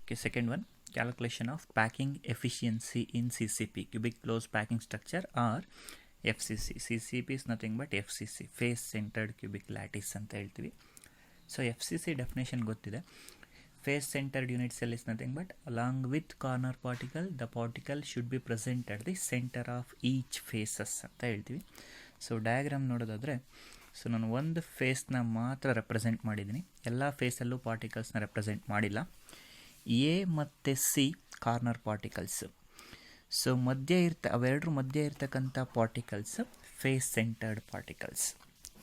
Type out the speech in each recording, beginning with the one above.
Okay, second one, calculation of packing efficiency in CCP, cubic closed packing structure, or FCC. CCP is nothing but FCC, face centered cubic lattice ಅಂತ ಹೇಳ್ತೀವಿ. So FCC definition ಗೊತ್ತಿದೆ. Face centred unit cell is nothing but along with corner particle the particle should be present at the centre of each faces ಅಂತ ಹೇಳ್ತೀವಿ. So diagram ನೋಡೋದಾದರೆ, so ನಾನು ಒಂದು ಫೇಸ್ನ ಮಾತ್ರ represent ಮಾಡಿದ್ದೀನಿ, ಎಲ್ಲ ಫೇಸಲ್ಲೂ ಪಾರ್ಟಿಕಲ್ಸ್ನ ರೆಪ್ರೆಸೆಂಟ್ ಮಾಡಿಲ್ಲ. ಎ ಮತ್ತು ಸಿ ಕಾರ್ನರ್ ಪಾರ್ಟಿಕಲ್ಸ್. ಸೊ ಅವೆರಡರ ಮಧ್ಯೆ ಇರ್ತಕ್ಕಂಥ ಪಾರ್ಟಿಕಲ್ಸ್ ಫೇಸ್ ಸೆಂಟರ್ಡ್ ಪಾರ್ಟಿಕಲ್ಸ್.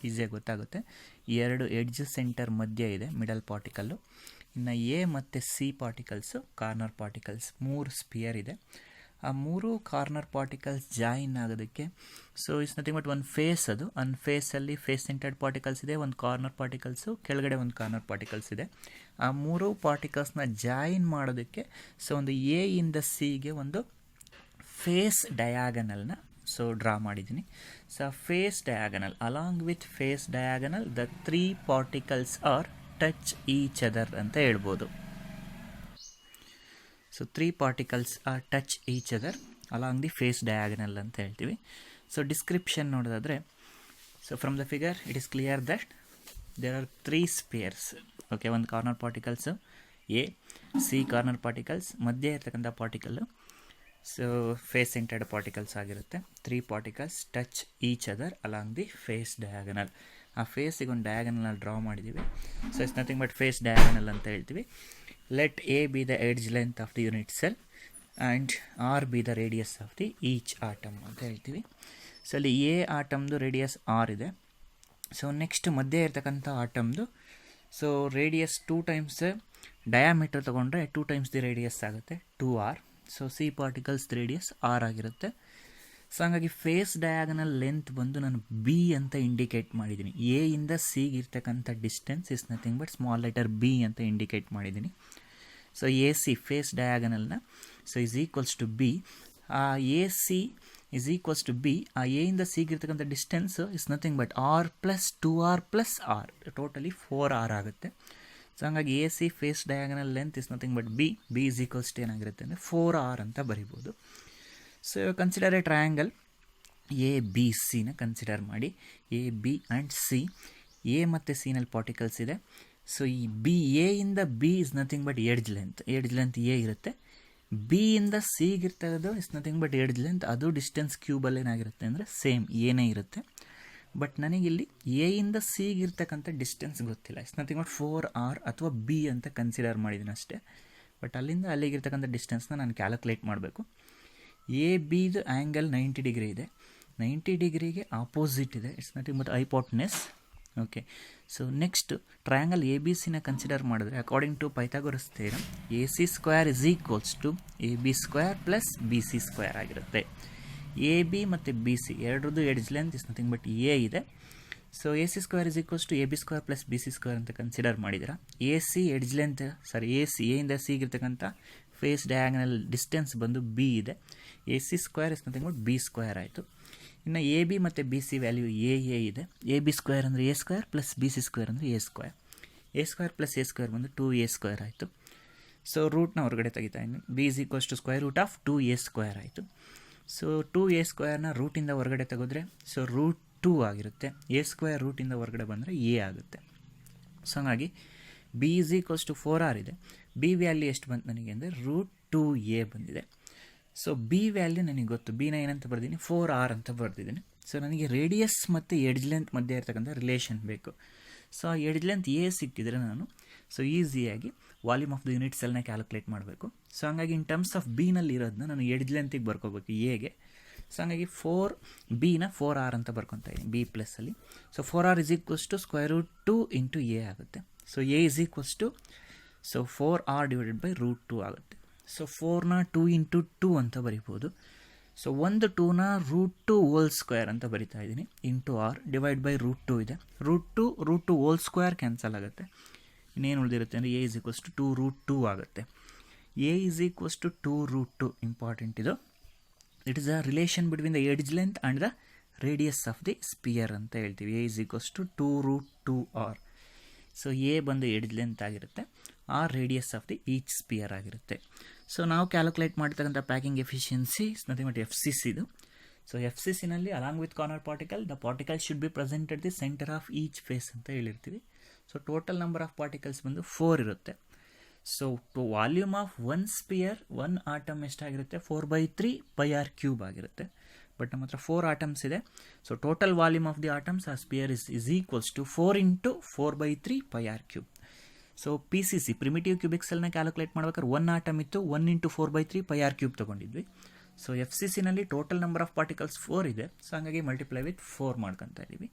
ಈಸಿಯಾಗಿ ಗೊತ್ತಾಗುತ್ತೆ. ಎರಡು ಎಡ್ಜ್ ಸೆಂಟರ್ ಮಧ್ಯೆ ಇದೆ ಮಿಡಲ್ ಪಾರ್ಟಿಕಲ್ಲು. ಇನ್ನು ಎ ಮತ್ತು C particles corner particles. 3 sphere ಇದೆ. ಆ 3 ಕಾರ್ನರ್ ಪಾರ್ಟಿಕಲ್ಸ್ ಜಾಯಿನ್ ಆಗೋದಕ್ಕೆ, ಸೊ ಇಟ್ಸ್ ನಥಿಂಗ್ ಬಟ್ ಒಂದು ಫೇಸ್, ಅದು ಒಂದು ಫೇಸಲ್ಲಿ ಫೇಸ್ ಸೆಂಟರ್ಡ್ ಪಾರ್ಟಿಕಲ್ಸ್ ಇದೆ, ಒಂದು ಕಾರ್ನರ್ ಪಾರ್ಟಿಕಲ್ಸು, ಕೆಳಗಡೆ ಒಂದು ಕಾರ್ನರ್ ಪಾರ್ಟಿಕಲ್ಸ್ ಇದೆ. ಆ 3 ಪಾರ್ಟಿಕಲ್ಸ್ನ ಜಾಯಿನ್ ಮಾಡೋದಕ್ಕೆ ಸೊ ಒಂದು ಎ ಇಂದ ಸಿಗೆ ಒಂದು ಫೇಸ್ ಡಯಾಗನಲ್ನ ಸೊ ಡ್ರಾ ಮಾಡಿದ್ದೀನಿ. So face diagonal, along with face diagonal the 3 particles are touch each other ಅಂತ ಹೇಳ್ಬೋದು. So 3 particles are touch each other along the face diagonal ಅಂತ ಹೇಳ್ತೀವಿ. ಸೊ ಡಿಸ್ಕ್ರಿಪ್ಷನ್ ನೋಡೋದಾದರೆ, so from the figure it is clear that there are 3 spheres. Okay, ಒಂದು corner particles A, C corner particles, ಮಧ್ಯೆ ಇರ್ತಕ್ಕಂಥ particle so face centred particles ಆಗಿರುತ್ತೆ. 3 particles touch each other along the face diagonal. ಆ ಫೇಸಿಗೆ ಒಂದು diagonal draw ಮಾಡಿದ್ದೀವಿ. So it's nothing but face diagonal ಅಂತ ಹೇಳ್ತೀವಿ. Let a be the edge length of the unit cell and r be the radius of the each atom ಅಂತ ಹೇಳ್ತೀವಿ. So ಅಲ್ಲಿ a ಆಟಮ್ದು ರೇಡಿಯಸ್ ಆರ್ ಇದೆ. So next ಮಧ್ಯೆ ಇರ್ತಕ್ಕಂಥ ಆಟಮ್ದು ಸೊ ರೇಡಿಯಸ್ 2 ಟೈಮ್ಸ್ ಡಯಾಮೀಟರ್ ತೊಗೊಂಡ್ರೆ 2 ಟೈಮ್ಸ್ ದಿ ರೇಡಿಯಸ್ ಆಗುತ್ತೆ, 2r. So C particles radius r ಆಗಿರುತ್ತೆ. ಸೊ ಹಾಗಾಗಿ ಫೇಸ್ ಡಯಾಗನಲ್ ಲೆಂತ್ ಬಂದು ನಾನು ಬಿ ಅಂತ ಇಂಡಿಕೇಟ್ ಮಾಡಿದ್ದೀನಿ. ಎ ಇಂದ ಸಿಗೆ ಇರ್ತಕ್ಕಂಥ distance is nothing but small letter B ಅಂತ ಇಂಡಿಕೇಟ್ ಮಾಡಿದ್ದೀನಿ. ಸೊ ಎ ಸಿ ಫೇಸ್ ಡಯಾಗನಲ್ನ so is equals to B. ಆ A C is equals to B. ಆ ಎ ಇಂದ ಸಿಗೆ ಇರ್ತಕ್ಕಂಥ distance is nothing but r plus 2r plus r, totally 4r ಆಗುತ್ತೆ. So ಹಾಗಾಗಿ A C face diagonal length is nothing but B. B is equals to ಏನಾಗಿರುತ್ತೆ ಅಂದರೆ 4r ಅಂತ ಬರಿಬೋದು. So consider A triangle A B ಸಿನ consider ಮಾಡಿ. A B and C, A ಮತ್ತು ಸಿನಲ್ಲಿ ಪಾರ್ಟಿಕಲ್ಸ್ ಇದೆ. ಸೊ ಈ ಬಿ, ಎ ಇಂದ B is nothing but edge length A ಇರುತ್ತೆ. ಬಿ ಇಂದ ಸಿಗಿರ್ತದ್ದು is nothing but edge length, ಅದು ಡಿಸ್ಟೆನ್ಸ್ ಕ್ಯೂಬಲ್ಲಿ ಏನಾಗಿರುತ್ತೆ ಅಂದರೆ ಸೇಮ್ ಏನೇ ಇರುತ್ತೆ. ಬಟ್ ನನಗಿಲ್ಲಿ ಎ ಇಂದ ಸಿಗಿರ್ತಕ್ಕಂಥ ಡಿಸ್ಟೆನ್ಸ್ ಗೊತ್ತಿಲ್ಲ. ಇಟ್ಸ್ ನಥಿಂಗ್ ಬಟ್ 4r ಅಥವಾ ಬಿ ಅಂತ ಕನ್ಸಿಡರ್ ಮಾಡಿದ್ದೀನಿ ಅಷ್ಟೇ. ಬಟ್ ಅಲ್ಲಿಂದ ಅಲ್ಲಿಗಿರ್ತಕ್ಕಂಥ ಡಿಸ್ಟೆನ್ಸ್ನ ನಾನು ಕ್ಯಾಲ್ಕುಲೇಟ್ ಮಾಡಬೇಕು. ಎ ಬಿದು ಆ್ಯಂಗಲ್ 90 ಡಿಗ್ರಿ ಇದೆ, 90 ಡಿಗ್ರಿಗೆ ಆಪೋಸಿಟ್ ಇದೆ. It's nothing but hypotenuse. Okay, so next triangle A B ಸಿನ ಕನ್ಸಿಡರ್ ಮಾಡಿದ್ರೆ according to Pythagoras theorem A C square is equals to A B square plus B C square ಆಗಿರುತ್ತೆ. A B ಮತ್ತು B C ಎರಡರದ್ದು edge length is nothing but A ಇದೆ. So A C square is equals to A B square plus B C square ಅಂತ consider ಮಾಡಿದ್ದೀರಾ. A C edge length A C A ಇಂದ ಸಿಗಿರ್ತಕ್ಕಂಥ face diagonal distance ಬಂದು B ಇದೆ. A C square is nothing but B square ಆಯಿತು. ಇನ್ನು A B ಮತ್ತು B C value A ಇದೆ. ಎ ಬಿ ಸ್ಕ್ವೇರ್ ಅಂದರೆ A square plus B C square ಅಂದರೆ A square. A square plus A square ಬಂದು 2a square ಆಯಿತು. So ರೂಟ್ನ ಹೊರಗಡೆ ತೆಗಿತಾ ಇದ್ದೀನಿ. B is equals to square root of 2a square ಆಯಿತು. ಸೊ 2a ಸ್ಕ್ವೇರ್ನ ರೂಟಿಂದ ಹೊರಗಡೆ ತೆಗೆದ್ರೆ ಸೊ ರೂಟ್ 2 ಆಗಿರುತ್ತೆ. ಎ ಸ್ಕ್ವೇರ್ ರೂಟಿಂದ ಹೊರಗಡೆ ಬಂದರೆ ಎ ಆಗುತ್ತೆ. ಸೊ ಹಾಗಾಗಿ B is equals to 4r ಇದೆ. ಬಿ ವ್ಯಾಲ್ಯೂ ಎಷ್ಟು ಬಂತು ನನಗೆ ಅಂದರೆ ರೂಟ್ 2a ಬಂದಿದೆ. ಸೊ ಬಿ ವ್ಯಾಲ್ಯೂ ನನಗೆ ಗೊತ್ತು. ಬಿನ ಏನಂತ ಬರ್ದಿದ್ದೀನಿ, 4r ಅಂತ ಬರ್ದಿದ್ದೀನಿ. ಸೊ ನನಗೆ ರೇಡಿಯಸ್ ಮತ್ತು ಎಡ್ಜ್ ಲೆಂತ್ ಮಧ್ಯೆ ಇರ್ತಕ್ಕಂಥ ರಿಲೇಷನ್ ಬೇಕು. ಸೊ ಆ ಎಡ್ಜ್ ಲೆಂತ್ ಎ ಸಿಕ್ಕಿದ್ರೆ ನಾನು ಸೊ ಈಸಿಯಾಗಿ ವಾಲ್ಯೂಮ್ ಆಫ್ ದ ಯೂನಿಟ್ ಸೆಲ್ನ ಕ್ಯಾಲ್ಕುಲೇಟ್ ಮಾಡಬೇಕು. ಸೊ ಹಾಗಾಗಿ ಇನ್ ಟರ್ಮ್ಸ್ ಆಫ್ ಬಿನಲ್ಲಿ ಇರೋದನ್ನ ನಾನು ಎಡ್ಜ್ ಲೆಂತಿಗೆ ಬರ್ಕೋಬೇಕು ಎಗೆ. ಸೊ ಹಾಗಾಗಿ 4b ನ 4r ಅಂತ ಬರ್ಕೊತಾ ಇದ್ದೀನಿ ಬಿ ಪ್ಲಸ್ಸಲ್ಲಿ. So 4r is equals to square root 2 into A ಆಗುತ್ತೆ. So A is equals to so 4r divided by root 2 ಆಗುತ್ತೆ. ಸೊ 4ನ 2 ಇಂಟು 2 ಅಂತ ಬರಿಬೋದು. ಸೊ ಒಂದು 2ನ ರೂಟ್ 2 ಹೋಲ್ ಸ್ಕ್ವೇರ್ ಅಂತ ಬರಿತಾ ಇದ್ದೀನಿ into r divide by root 2 ಇದೆ. ರೂಟ್ 2 ಹೋಲ್ ಸ್ಕ್ವೇರ್ ಕ್ಯಾನ್ಸಲ್ ಆಗುತ್ತೆ. ಇನ್ನೇನು ಉಳಿದಿರುತ್ತೆ ಅಂದರೆ A is equals to 2 root 2 ಆಗುತ್ತೆ. A is equals to 2 root 2 important ಇದು. It is a relation between the edge length and the radius of the sphere ಅಂತ ಹೇಳ್ತೀವಿ. A is equals to 2 root 2r. So A ಬಂದು edge length ಆಗಿರುತ್ತೆ, r radius of the each sphere ಆಗಿರುತ್ತೆ. So ನಾವು calculate ಮಾಡ್ತಕ್ಕಂಥ packing efficiency is nothing but F C ಸಿದು. So F C ಸಿನಲ್ಲಿ along with corner particle the particle should be present at the centre of each face ಅಂತ ಹೇಳಿರ್ತೀವಿ. So total number of particles ಬಂದು 4 ಇರುತ್ತೆ. So volume of one sphere one atom ಎಷ್ಟಾಗಿರುತ್ತೆ 4/3 πr³ ಆಗಿರುತ್ತೆ. But ನಮ್ಮ ಹತ್ರ 4 atoms ಇದೆ. So total volume of the atoms ಆ sphere is equals to 4 × 4/3 πr³. So P C C primitive cubic ಸೆಲ್ನ calculate ಮಾಡ್ಬೇಕಾದ್ರೆ 1 ಆಟಮ್ ಇತ್ತು, 1 × 4/3 πr³ ತೊಗೊಂಡಿದ್ವಿ. ಸೊ ಎಫ್ ಸಿ ಸಿನಲ್ಲಿ ಟೋಟಲ್ ನಂಬರ್ ಆಫ್ ಪಾರ್ಟಿಕಲ್ಸ್ 4 ಇದೆ. ಸೊ ಹಾಗಾಗಿ ಮಲ್ಟಿಪ್ಲೈ ವಿತ್ 4 ಮಾಡ್ಕೊತಾ ಇದ್ದೀವಿ.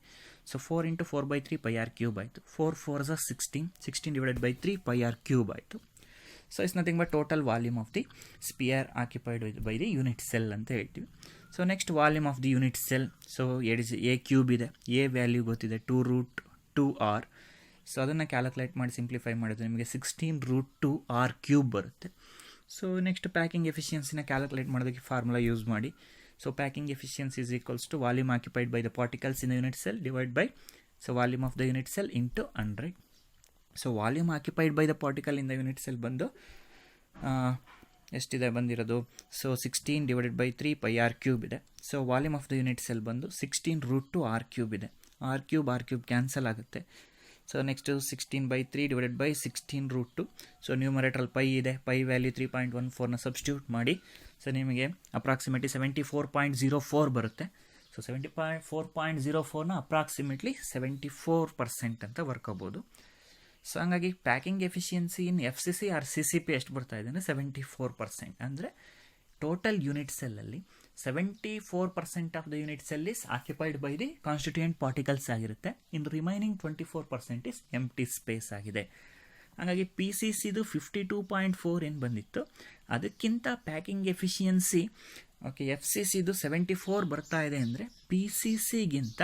ಸೊ 4 × 4/3 πr³ ಆಯಿತು. 4 4s are 16, 16 / 3 πr³ ಆಯಿತು. So it's nothing but total volume of the sphere occupied by the unit cell ಅಂತ ಹೇಳ್ತೀವಿ. So next volume of the unit cell. So A³ ಇದೆ, A value ಗೊತ್ತಿದೆ 2√2r. So ಅದನ್ನು calculate ಮಾಡಿ simplify ಮಾಡಿದ್ರೆ ನಿಮಗೆ 16√2r³ ಬರುತ್ತೆ. ಸೊ ನೆಕ್ಸ್ಟ್ ಪ್ಯಾಕಿಂಗ್ ಎಫಿಷಿಯನ್ಸಿನ ಕ್ಯಾಲ್ಕುಲೇಟ್ ಮಾಡೋದಕ್ಕೆ ಫಾರ್ಮುಲಾ ಯೂಸ್ ಮಾಡಿ. So packing efficiency is equals to volume occupied by the particles in the unit cell divide by volume of the unit cell into 100. So volume occupied by the particle in the unit cell ಬಂದು ಎಷ್ಟಿದೆ ಬಂದಿರೋದು. So 16 / 3 πr³ ಇದೆ. So volume of the unit cell ಬಂದು 16√2r³ ಇದೆ. r³ cancel ಆಗುತ್ತೆ. So next 16/3 / 16√2. So ನ್ಯೂಮರೇಟ್ರಲ್ಲಿ pi ಇದೆ, pi value 3.14ನ ಸಬ್ಸ್ಟಿಟ್ಯೂಟ್ ಮಾಡಿ. ಸೊ ನಿಮಗೆ ಅಪ್ರಾಕ್ಸಿಮೇಟ್ಲಿ 74.04 ಬರುತ್ತೆ. ಸೊ 74.04ನ ಅಪ್ರಾಕ್ಸಿಮೇಟ್ಲಿ 74% ಅಂತ ಬರ್ಕೋಬೋದು. ಸೊ ಹಂಗಾಗಿ packing efficiency in F C C or C C P ಎಷ್ಟು ಬರ್ತಾ ಇದೆ ಅಂದರೆ 74%. ಅಂದರೆ ಟೋಟಲ್ ಯೂನಿಟ್ ಸೆಲ್ಲಲ್ಲಿ 74% of the unit cell is occupied by the constituent particles ಆಗಿರುತ್ತೆ. In remaining 24% is empty space ಆಗಿದೆ. ಹಾಗಾಗಿ ಪಿ ಸಿ ಸಿದು 52.4 ಏನು ಬಂದಿತ್ತು ಅದಕ್ಕಿಂತ ಪ್ಯಾಕಿಂಗ್ ಎಫಿಷಿಯನ್ಸಿ ಎಫ್ ಸಿ ಸಿದು 74 ಬರ್ತಾ ಇದೆ ಅಂದರೆ ಪಿ ಸಿ ಸಿಗಿಂತ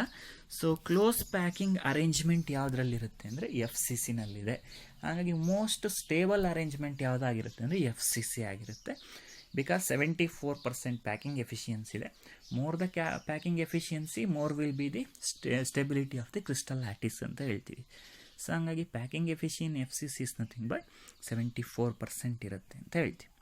ಸೊ ಕ್ಲೋಸ್ ಪ್ಯಾಕಿಂಗ್ ಅರೇಂಜ್ಮೆಂಟ್ ಯಾವುದ್ರಲ್ಲಿರುತ್ತೆ ಅಂದರೆ ಎಫ್ ಸಿ ಸಿನಲ್ಲಿದೆ. ಹಾಗಾಗಿ ಮೋಸ್ಟ್ ಸ್ಟೇಬಲ್ ಅರೇಂಜ್ಮೆಂಟ್ ಯಾವುದಾಗಿರುತ್ತೆ ಅಂದರೆ ಎಫ್ ಸಿ ಸಿ ಆಗಿರುತ್ತೆ. ಬಿಕಾಸ್ 74% ಪ್ಯಾಕಿಂಗ್ ಎಫಿಷಿಯನ್ಸಿ ಇದೆ. More the packing efficiency more will be the stability of the crystal lattice ಅಂತ ಹೇಳ್ತೀವಿ. ಸೊ ಹಂಗಾಗಿ packing efficient F C C is nothing but 74% ಇರುತ್ತೆ ಅಂತ ಹೇಳ್ತೀವಿ.